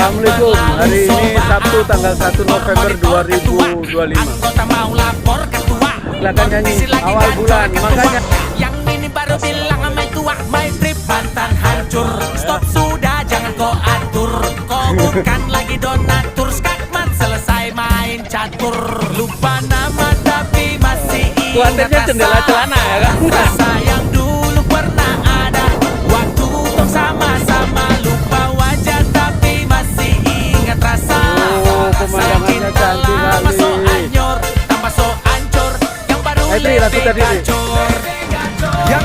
Assalamualaikum. Hari ini Sabtu tanggal 1 November 2025. Silakan nyanyi awal bulan. Makanya yang ini baru bilang sama tua, my trip Banten hancur. Stop sudah, jangan kau atur. Kau bukan lagi donatur. Skakmat selesai main catur. Lupa nama tapi masih ingat kuatirnya jendela celana ya kan. rasa yang dulu pernah ada. Waktu tong sama-sama, lupa wajah tapi masih ingat rasa. Pemandangannya cantik Lama kali. so anyor, tambah so ancur. Yang baru Tri, lagu tadi, Tri. lebih gacor. Yang